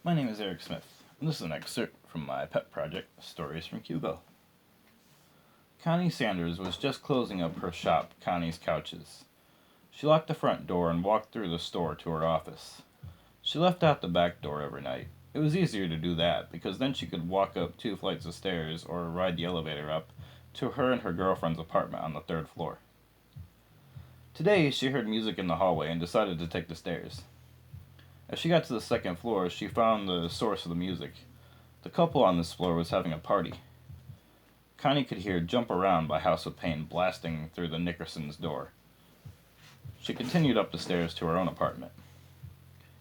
My name is Eric Smith, and this is an excerpt from my pet project, Stories from Q-Ville. Connie Sanders was just closing up her shop, Connie's Couches. She locked the front door and walked through the store to her office. She left out the back door every night. It was easier to do that, because then she could walk up 2 flights of stairs or ride the elevator up to her and her girlfriend's apartment on the 3rd floor. Today, she heard music in the hallway and decided to take the stairs. As she got to the 2nd floor, she found the source of the music. The couple on this floor was having a party. Connie could hear Jump Around by House of Pain blasting through the Nickerson's door. She continued up the stairs to her own apartment.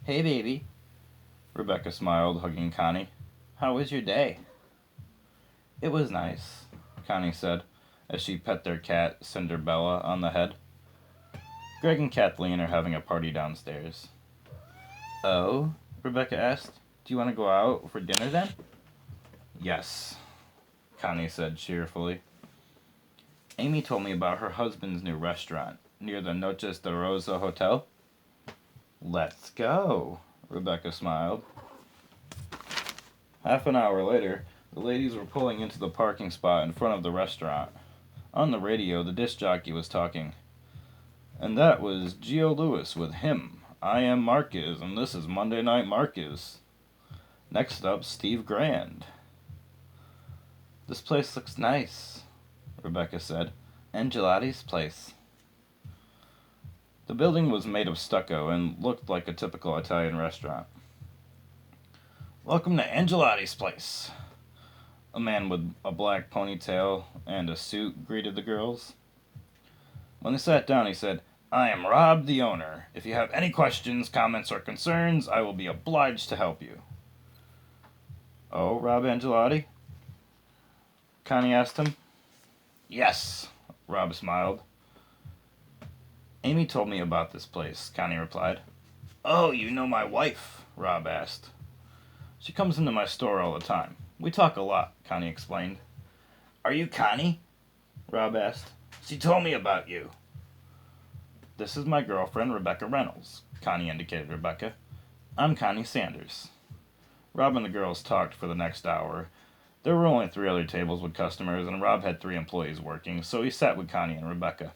"Hey, baby," Rebecca smiled, hugging Connie. "How was your day?" "It was nice," Connie said, as she pet their cat, Cinderella, on the head. Greg and Kathleen are having a party downstairs. "Oh?" Rebecca asked. "Do you want to go out for dinner then?" "Yes," Connie said cheerfully. "Amy told me about her husband's new restaurant near the Noches de Rosa Hotel." "Let's go," Rebecca smiled. Half an hour later, the ladies were pulling into the parking spot in front of the restaurant. On the radio, the disc jockey was talking. "And that was Gio Lewis with him. I am Marquez, and this is Monday Night Marquez. Next up, Steve Grand." "This place looks nice," Rebecca said. "Angelotti's place." The building was made of stucco and looked like a typical Italian restaurant. "Welcome to Angelotti's place," a man with a black ponytail and a suit greeted the girls. When they sat down, he said, "I am Rob, the owner. If you have any questions, comments, or concerns, I will be obliged to help you." "Oh, Rob Angelotti?" Connie asked him. "Yes," Rob smiled. "Amy told me about this place," Connie replied. "Oh, you know my wife?" Rob asked. "She comes into my store all the time. We talk a lot," Connie explained. "Are you Connie?" Rob asked. "She told me about you." "This is my girlfriend, Rebecca Reynolds." Connie indicated Rebecca. "I'm Connie Sanders." Rob and the girls talked for the next hour. There were only 3 other tables with customers, and Rob had 3 employees working, so he sat with Connie and Rebecca.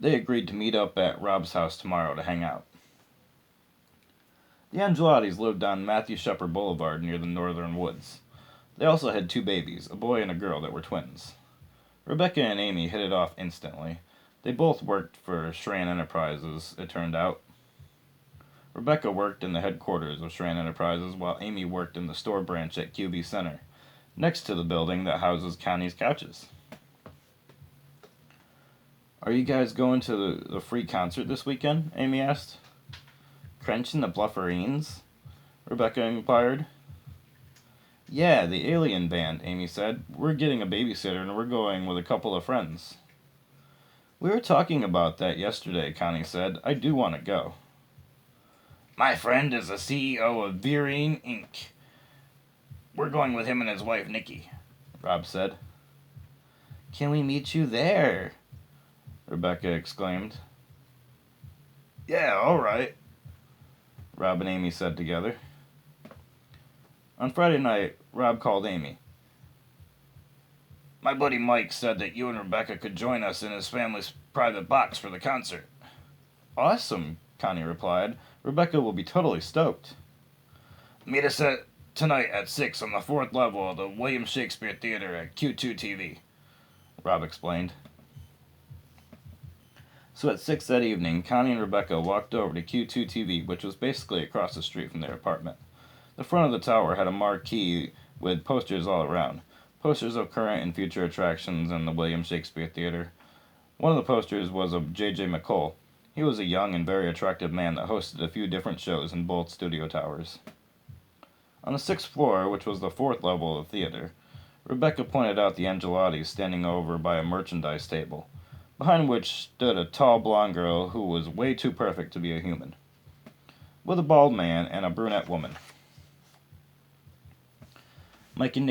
They agreed to meet up at Rob's house tomorrow to hang out. The Angelottis lived on Matthew Shepard Boulevard near the Northern Woods. They also had 2 babies, a boy and a girl that were twins. Rebecca and Amy hit it off instantly. They both worked for Schran Enterprises, it turned out. Rebecca worked in the headquarters of Schran Enterprises, while Amy worked in the store branch at QB Center, next to the building that houses Connie's Couches. "Are you guys going to the free concert this weekend?" Amy asked. "Crench and the Blufferines?" Rebecca inquired. "Yeah, the Alien Band," Amy said. "We're getting a babysitter and we're going with a couple of friends." "We were talking about that yesterday," Connie said. "I do want to go." "My friend is the CEO of Veerine Inc. We're going with him and his wife, Nikki," Rob said. "Can we meet you there?" Rebecca exclaimed. "Yeah, all right," Rob and Amy said together. On Friday night, Rob called Amy. "My buddy Mike said that you and Rebecca could join us in his family's private box for the concert." "Awesome," Connie replied. "Rebecca will be totally stoked." "Meet us tonight at 6 on the 4th level of the William Shakespeare Theater at Q2 TV, Rob explained. So at 6 that evening, Connie and Rebecca walked over to Q2 TV, which was basically across the street from their apartment. The front of the tower had a marquee with posters all around. Posters of current and future attractions in the William Shakespeare Theater. One of the posters was of J.J. McCole. He was a young and very attractive man that hosted a few different shows in both studio towers. On the 6th floor, which was the 4th level of the theater, Rebecca pointed out the Angelottis standing over by a merchandise table, behind which stood a tall blonde girl who was way too perfect to be a human, with a bald man and a brunette woman. Mike and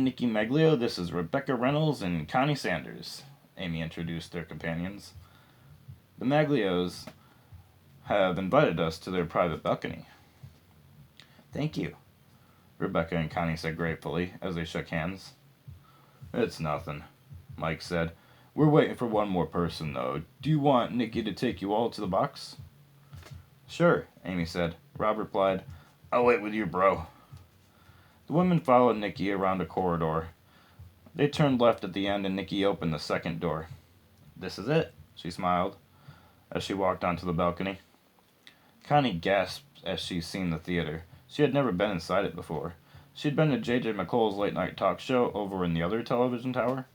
Nikki Maglio, this is Rebecca Reynolds and Connie Sanders," Amy introduced their companions. The Maglios have invited us to their private balcony. Thank you, Rebecca and Connie said gratefully as they shook hands. It's nothing, Mike said. We're waiting for one more person, though. Do you want Nikki to take you all to the box? Sure, Amy said. Rob replied, I'll wait with you, bro. The women followed Nikki around a corridor. They turned left at the end and Nikki opened the second door. This is it, she smiled as she walked onto the balcony. Connie gasped as she seen the theater. She had never been inside it before. She had been to J.J. McColl's late-night talk show over in the other television tower.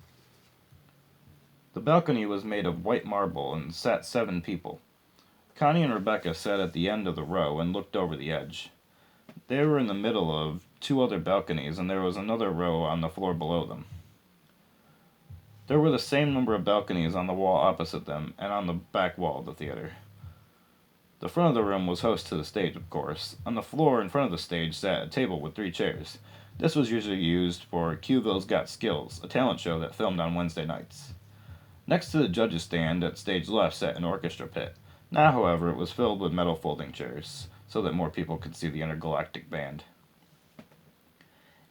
The balcony was made of white marble and sat 7 people. Connie and Rebecca sat at the end of the row and looked over the edge. They were in the middle of 2 other balconies, and there was another row on the floor below them. There were the same number of balconies on the wall opposite them and on the back wall of the theater. The front of the room was host to the stage, of course. On the floor in front of the stage sat a table with 3 chairs. This was usually used for Q-Ville's Got Skills, a talent show that filmed on Wednesday nights. Next to the judges' stand at stage left sat an orchestra pit. Now, however, it was filled with metal folding chairs, so that more people could see the intergalactic band.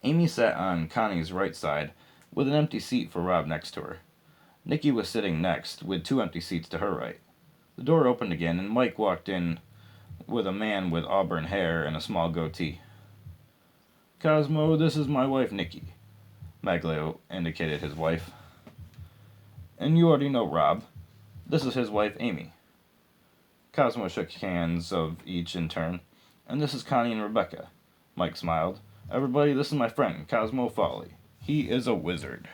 Amy sat on Connie's right side, with an empty seat for Rob next to her. Nikki was sitting next, with 2 empty seats to her right. The door opened again, and Mike walked in with a man with auburn hair and a small goatee. Cosmo, this is my wife, Nikki. Maglio indicated his wife. And you already know Rob. This is his wife, Amy. Cosmo shook hands of each in turn. And this is Connie and Rebecca. Mike smiled. Everybody, this is my friend, Cosmo Foley. He is a wizard.